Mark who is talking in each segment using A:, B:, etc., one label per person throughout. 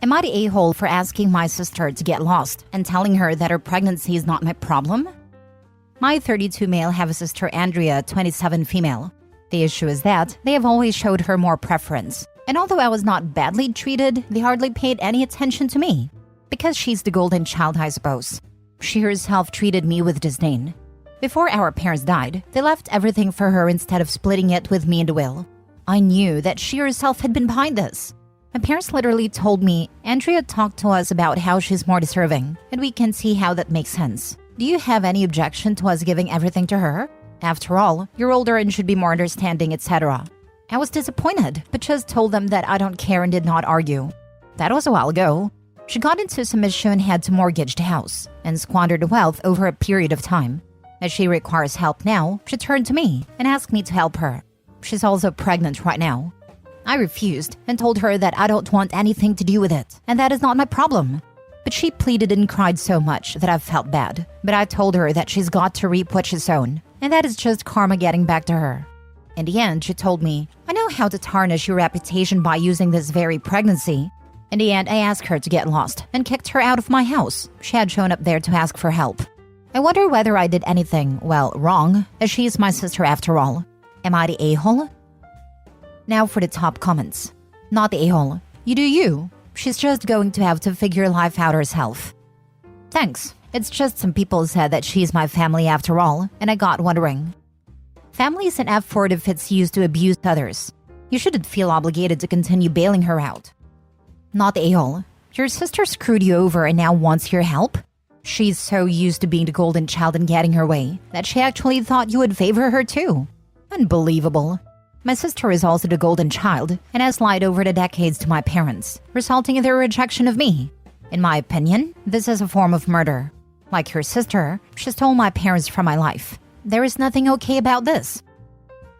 A: Am I the a-hole for asking my sister to get lost and telling her that her pregnancy is not my problem? My 32 male have a sister Andrea, 27 female. The issue is that they have always showed her more preference. And although I was not badly treated, they hardly paid any attention to me. Because she's the golden child, I suppose. She herself treated me with disdain. Before our parents died, they left everything for her instead of splitting it with me in the will. I knew that she herself had been behind this. My parents literally told me, Andrea talked to us about how she's more deserving, and we can see how that makes sense. Do you have any objection to us giving everything to her? After all, you're older and should be more understanding, etc. I was disappointed, but just told them that I don't care and did not argue. That was a while ago. She got into some issue and had to mortgage the house, and squandered the wealth over a period of time. As she requires help now, she turned to me and asked me to help her. She's also pregnant right now. I refused and told her that I don't want anything to do with it, and that is not my problem. But she pleaded and cried so much that I felt bad. But I told her that she's got to reap what she's sown, and that is just karma getting back to her. In the end, she told me, I know how to tarnish your reputation by using this very pregnancy. In the end, I asked her to get lost and kicked her out of my house. She had shown up there to ask for help. I wonder whether I did anything, well, wrong, as she is my sister after all. Am I the a-hole? Now for the top comments. Not the a-hole. You do you. She's just going to have to figure life out herself. Thanks. It's just some people said that she's my family after all, and I got wondering. Family is an F word if it's used to abuse others. You shouldn't feel obligated to continue bailing her out. Not the a-hole. Your sister screwed you over and now wants your help? She's so used to being the golden child and getting her way that she actually thought you would favor her too. Unbelievable. My sister is also the golden child and has lied over the decades to my parents, resulting in their rejection of me. In my opinion, this is a form of murder. Like her sister, she stole my parents from my life. There is nothing okay about this.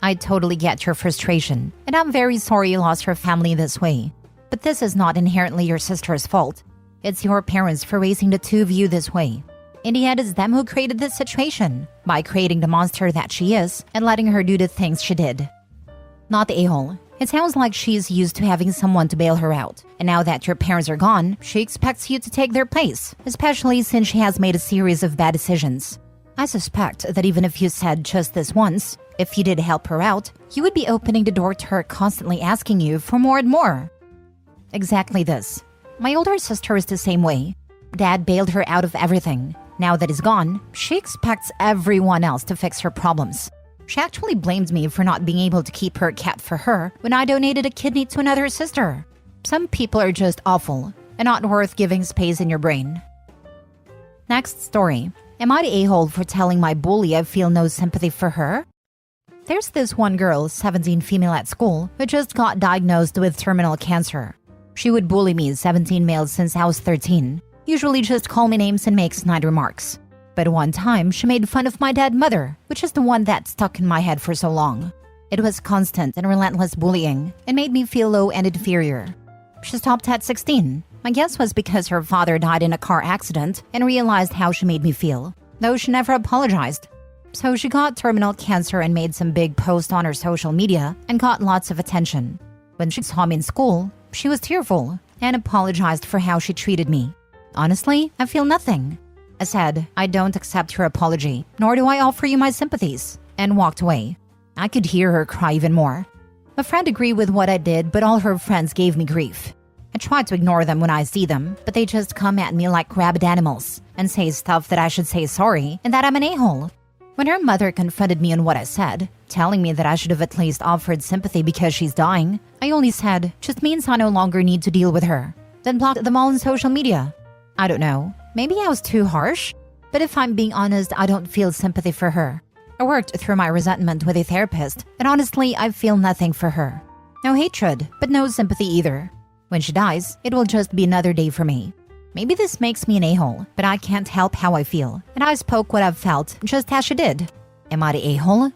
A: I totally get your frustration, and I'm very sorry you lost your family this way. But this is not inherently your sister's fault. It's your parents for raising the two of you this way. In the end, it's them who created this situation, by creating the monster that she is and letting her do the things she did. Not the a-hole. It sounds like she's used to having someone to bail her out, and now that your parents are gone, she expects you to take their place, especially since she has made a series of bad decisions. I suspect that even if you said just this once, if you did help her out, you would be opening the door to her constantly asking you for more and more. Exactly this. My older sister is the same way. Dad bailed her out of everything. Now that he's gone, she expects everyone else to fix her problems. She actually blamed me for not being able to keep her cat for her when I donated a kidney to another sister. Some people are just awful and not worth giving space in your brain. Next story. Am I the a-hole for telling my bully I feel no sympathy for her? There's this one girl, 17 female at school, who just got diagnosed with terminal cancer. She would bully me, 17 male, since I was 13. Usually just call me names and make snide remarks. But one time, she made fun of my dead mother, which is the one that stuck in my head for so long. It was constant and relentless bullying and made me feel low and inferior. She stopped at 16. My guess was because her father died in a car accident and realized how she made me feel, though she never apologized. So she got terminal cancer and made some big post on her social media and got lots of attention. When she saw me in school, she was tearful and apologized for how she treated me. Honestly, I feel nothing. I said, I don't accept your apology, nor do I offer you my sympathies, and walked away. I could hear her cry even more. My friend agreed with what I did, but all her friends gave me grief. I try to ignore them when I see them, but they just come at me like rabid animals and say stuff that I should say sorry and that I'm an a-hole. When her mother confronted me on what I said, telling me that I should have at least offered sympathy because she's dying, I only said, just means I no longer need to deal with her, then blocked them all on social media. I don't know. Maybe I was too harsh, but if I'm being honest, I don't feel sympathy for her. I worked through my resentment with a therapist, and honestly, I feel nothing for her. No hatred, but no sympathy either. When she dies, it will just be another day for me. Maybe this makes me an a-hole, but I can't help how I feel, and I spoke what I've felt just as she did. Am I the a-hole?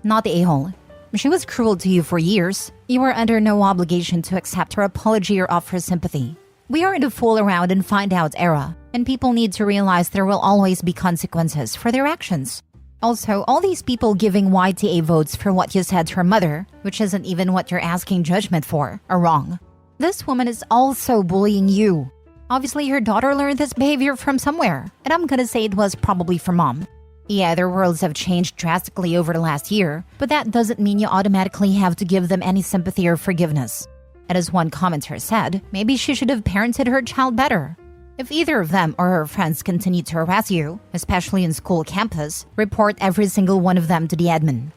A: Not the a-hole. She was cruel to you for years. You are under no obligation to accept her apology or offer sympathy. We are in the fool around and find out era, and people need to realize there will always be consequences for their actions. Also, all these people giving YTA votes for what you said to her mother, which isn't even what you're asking judgment for, are wrong. This woman is also bullying you. Obviously, her daughter learned this behavior from somewhere, and I'm gonna say it was probably from mom. Yeah, their worlds have changed drastically over the last year, but that doesn't mean you automatically have to give them any sympathy or forgiveness. And as one commenter said, maybe she should have parented her child better. If either of them or her friends continue to harass you, especially in school campus, report every single one of them to the admin.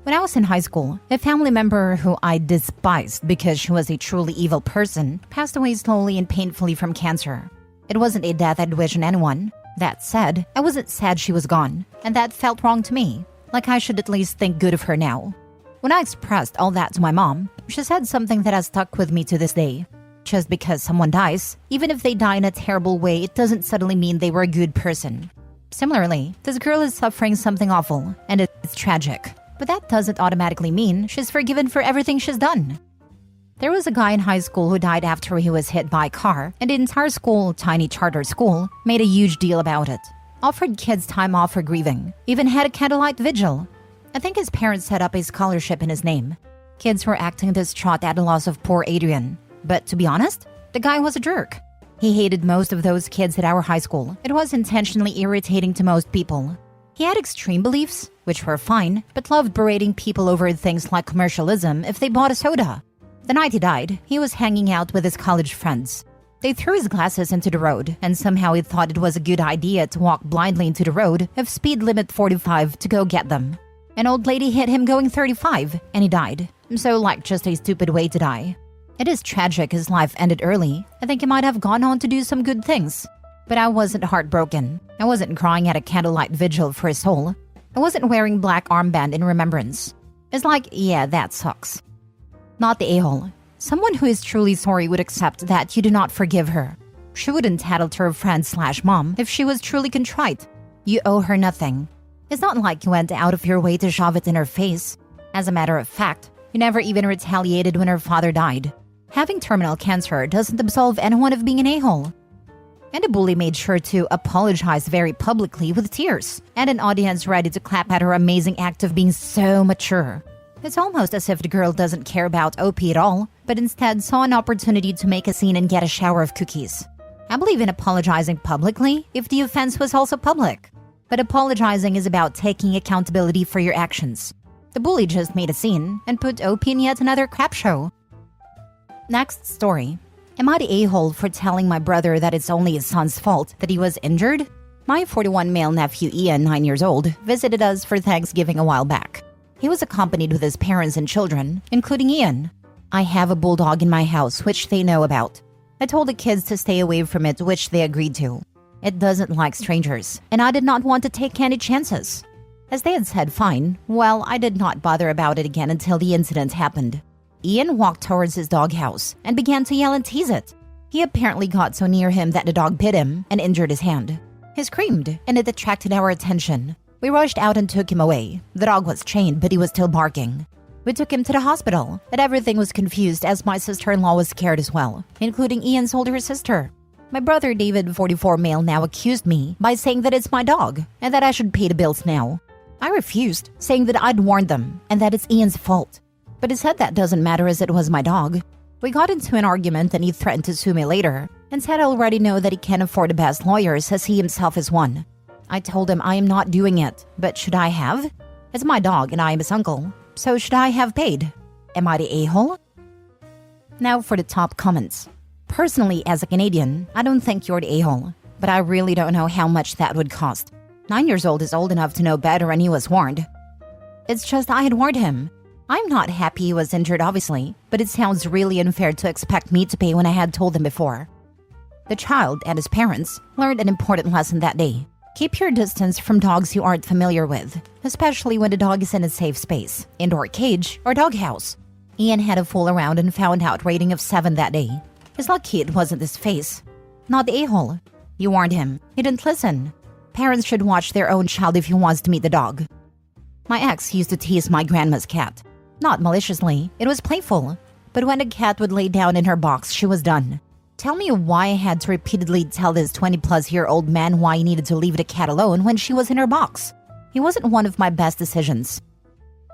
A: When I was in high school, a family member who I despised because she was a truly evil person passed away slowly and painfully from cancer. It wasn't a death I'd wish on anyone. That said, I wasn't sad she was gone, and that felt wrong to me, like I should at least think good of her now. When I expressed all that to my mom, she said something that has stuck with me to this day. Just because someone dies, even if they die in a terrible way, it doesn't suddenly mean they were a good person. Similarly, this girl is suffering something awful, and it's tragic. But that doesn't automatically mean she's forgiven for everything she's done. There was a guy in high school who died after he was hit by a car, and the entire school, tiny charter school, made a huge deal about it. Offered kids time off for grieving, even had a candlelight vigil. I think his parents set up a scholarship in his name. Kids were acting distraught at the loss of poor Adrian. But to be honest, the guy was a jerk. He hated most of those kids at our high school. It was intentionally irritating to most people. He had extreme beliefs, which were fine, but loved berating people over things like commercialism if they bought a soda. The night he died, he was hanging out with his college friends. They threw his glasses into the road, and somehow he thought it was a good idea to walk blindly into the road if speed limit 45 to go get them. An old lady hit him going 35, and he died. So like just a stupid way to die. It is tragic his life ended early. I think he might have gone on to do some good things. But I wasn't heartbroken. I wasn't crying at a candlelight vigil for his soul. I wasn't wearing black armband in remembrance. It's like, yeah, that sucks. Not the a-hole. Someone who is truly sorry would accept that you do not forgive her. She wouldn't tattle to her friend/mom if she was truly contrite. You owe her nothing. It's not like you went out of your way to shove it in her face. As a matter of fact, you never even retaliated when her father died. Having terminal cancer doesn't absolve anyone of being an a-hole. And the bully made sure to apologize very publicly with tears, and an audience ready to clap at her amazing act of being so mature. It's almost as if the girl doesn't care about OP at all, but instead saw an opportunity to make a scene and get a shower of cookies. I believe in apologizing publicly if the offense was also public. But apologizing is about taking accountability for your actions. The bully just made a scene and put OP in yet another crap show. Next story. Am I the a-hole for telling my brother that it's only his son's fault that he was injured? My 41 male nephew Ian, 9 years old, visited us for Thanksgiving a while back. He was accompanied with his parents and children, including Ian. I have a bulldog in my house, which they know about. I told the kids to stay away from it, which they agreed to. It doesn't like strangers, and I did not want to take any chances. As they had said fine, well, I did not bother about it again until the incident happened. Ian walked towards his doghouse and began to yell and tease it. He apparently got so near him that the dog bit him and injured his hand. He screamed, and it attracted our attention. We rushed out and took him away. The dog was chained, but he was still barking. We took him to the hospital, but everything was confused as my sister-in-law was scared as well, including Ian's older sister. My brother David, 44 male, now accused me by saying that it's my dog and that I should pay the bills now. I refused, saying that I'd warned them and that it's Ian's fault. But he said that doesn't matter as it was my dog. We got into an argument and he threatened to sue me later and said I already know that he can't afford the best lawyers as he himself is one. I told him I am not doing it, but should I have? It's my dog and I am his uncle, so should I have paid? Am I the a-hole? Now for the top comments. Personally, as a Canadian, I don't think you're the a-hole, but I really don't know how much that would cost. 9 years old is old enough to know better and he was warned. It's just I had warned him. I'm not happy he was injured, obviously, but it sounds really unfair to expect me to pay when I had told him before. The child and his parents learned an important lesson that day. Keep your distance from dogs you aren't familiar with, especially when the dog is in a safe space, indoor cage, or doghouse. Ian had a fool around and found out rating of 7 that day. He's lucky it wasn't his face. Not the a-hole. You warned him. He didn't listen. Parents should watch their own child if he wants to meet the dog. My ex used to tease my grandma's cat. Not maliciously, it was playful. But when the cat would lay down in her box, she was done. Tell me why I had to repeatedly tell this 20-plus-year-old man why he needed to leave the cat alone when she was in her box. He wasn't one of my best decisions.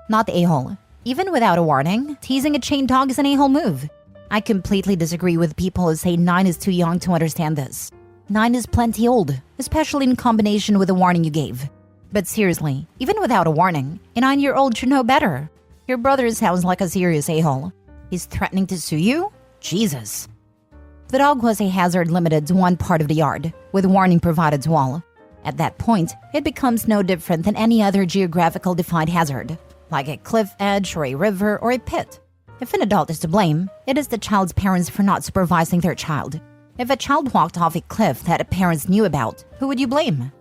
A: Not the a-hole. Even without a warning, teasing a chained dog is an a-hole move. I completely disagree with people who say 9 is too young to understand this. 9 is plenty old, especially in combination with the warning you gave. But seriously, even without a warning, a 9-year-old should know better. Your brother sounds like a serious a-hole. He's threatening to sue you? Jesus. The dog was a hazard limited to one part of the yard, with warning provided to all. At that point, it becomes no different than any other geographical defined hazard, like a cliff edge or a river or a pit. If an adult is to blame, it is the child's parents for not supervising their child. If a child walked off a cliff that the parents knew about, who would you blame?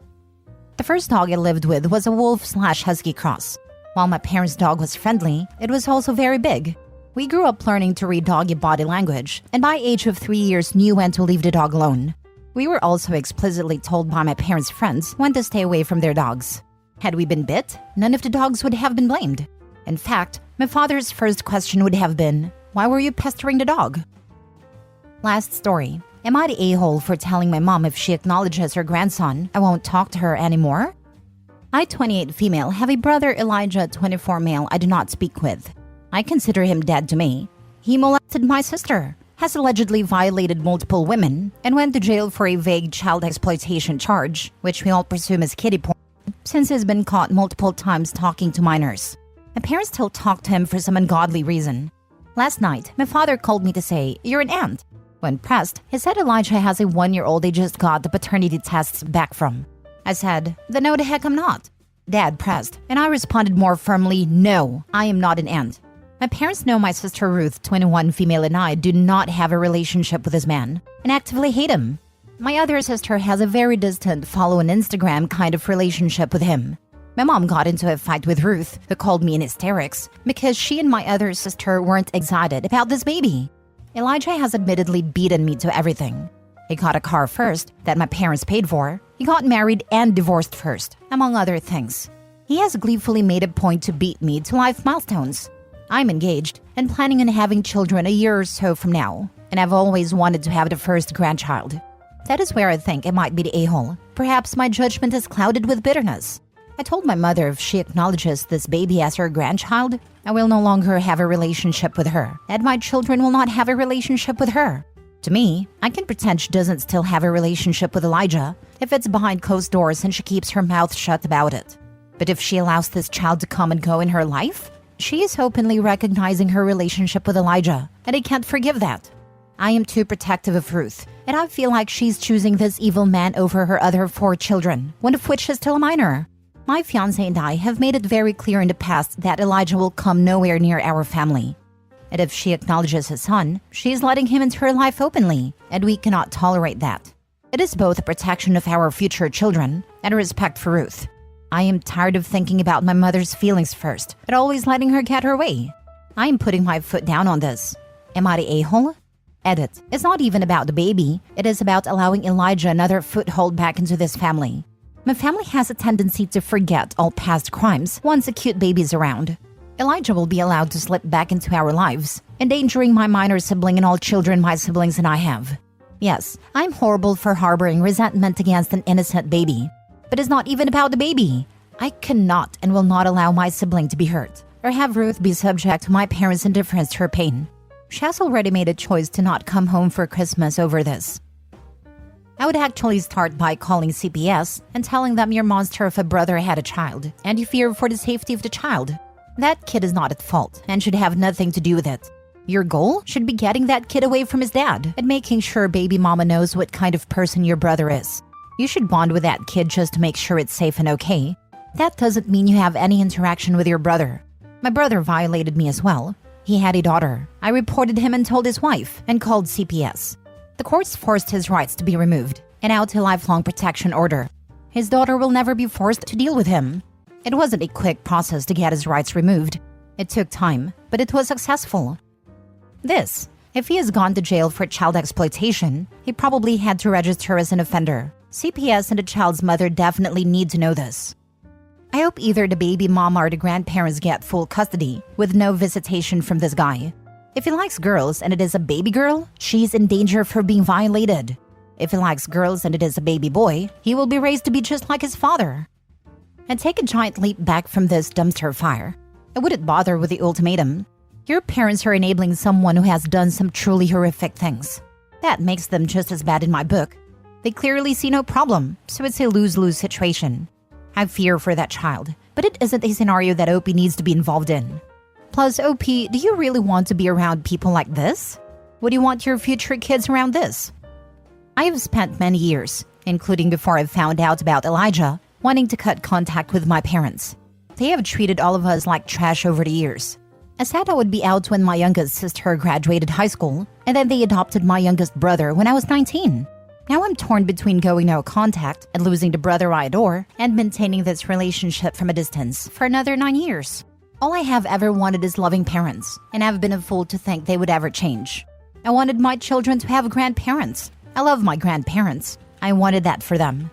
A: The first dog I lived with was a wolf/husky cross. While my parents' dog was friendly, it was also very big. We grew up learning to read doggy body language, and by age of 3 years knew when to leave the dog alone. We were also explicitly told by my parents' friends when to stay away from their dogs. Had we been bit, none of the dogs would have been blamed. In fact, my father's first question would have been, "Why were you pestering the dog?" Last story. Am I the a-hole for telling my mom if she acknowledges her grandson, I won't talk to her anymore? I, 28 female, have a brother Elijah, 24 male, I do not speak with. I consider him dead to me. He molested my sister, has allegedly violated multiple women, and went to jail for a vague child exploitation charge, which we all presume is kiddie porn, since he's been caught multiple times talking to minors. My parents still talk to him for some ungodly reason. Last night, my father called me to say, "You're an aunt." When pressed, he said Elijah has a 1-year-old they just got the paternity tests back from. I said, "Then no the heck I'm not." Dad pressed, and I responded more firmly, "No, I am not an aunt." My parents know my sister Ruth, 21 female, and I do not have a relationship with this man, and actively hate him. My other sister has a very distant follow on Instagram kind of relationship with him. My mom got into a fight with Ruth, who called me in hysterics, because she and my other sister weren't excited about this baby. Elijah has admittedly beaten me to everything. He got a car first, that my parents paid for. He got married and divorced first, among other things. He has gleefully made a point to beat me to life milestones. I'm engaged and planning on having children a year or so from now, and I've always wanted to have the first grandchild. That is where I think I might be the a-hole. Perhaps my judgment is clouded with bitterness. I told my mother if she acknowledges this baby as her grandchild, I will no longer have a relationship with her, and my children will not have a relationship with her. To me, I can pretend she doesn't still have a relationship with Elijah if it's behind closed doors and she keeps her mouth shut about it. But if she allows this child to come and go in her life, she is openly recognizing her relationship with Elijah, and I can't forgive that. I am too protective of Ruth, and I feel like she's choosing this evil man over her other 4 children, one of which is still a minor. My fiancé and I have made it very clear in the past that Elijah will come nowhere near our family. And if she acknowledges his son, she is letting him into her life openly, and we cannot tolerate that. It is both a protection of our future children and a respect for Ruth. I am tired of thinking about my mother's feelings first, but always letting her get her way. I am putting my foot down on this. Am I the a-hole? Edit. It's not even about the baby. It is about allowing Elijah another foothold back into this family. My family has a tendency to forget all past crimes once a cute baby is around. Elijah will be allowed to slip back into our lives, endangering my minor sibling and all children my siblings and I have. Yes, I'm horrible for harboring resentment against an innocent baby. But it's not even about the baby. I cannot and will not allow my sibling to be hurt, or have Ruth be subject to my parents' indifference to her pain. She has already made a choice to not come home for Christmas over this. I would actually start by calling CPS and telling them your monster of a brother had a child, and you fear for the safety of the child. That kid is not at fault and should have nothing to do with it. Your goal should be getting that kid away from his dad and making sure baby mama knows what kind of person your brother is. You should bond with that kid just to make sure it's safe and okay. That doesn't mean you have any interaction with your brother. My brother violated me as well. He had a daughter. I reported him and told his wife and called CPS. The courts forced his rights to be removed and out a lifelong protection order. His daughter will never be forced to deal with him. It wasn't a quick process to get his rights removed. It took time, but it was successful. If he has gone to jail for child exploitation, he probably had to register as an offender. CPS and the child's mother definitely need to know this. I hope either the baby mama or the grandparents get full custody, with no visitation from this guy. If he likes girls and it is a baby girl, she's in danger for being violated. If he likes girls and it is a baby boy, he will be raised to be just like his father. and take a giant leap back from this dumpster fire. I wouldn't bother with the ultimatum. Your parents are enabling someone who has done some truly horrific things. That makes them just as bad in my book. They clearly see no problem, so it's a lose-lose situation. I fear for that child, but it isn't a scenario that OP needs to be involved in. Plus, OP, do you really want to be around people like this? Would you want your future kids around this? I have spent many years, including before I found out about Elijah, wanting to cut contact with my parents. They have treated all of us like trash over the years. I said I would be out when my youngest sister graduated high school, and then they adopted my youngest brother when I was 19. Now I'm torn between going no contact and losing the brother I adore and maintaining this relationship from a distance for another 9 years. All I have ever wanted is loving parents, and I've been a fool to think they would ever change. I wanted my children to have grandparents. I love my grandparents. I wanted that for them.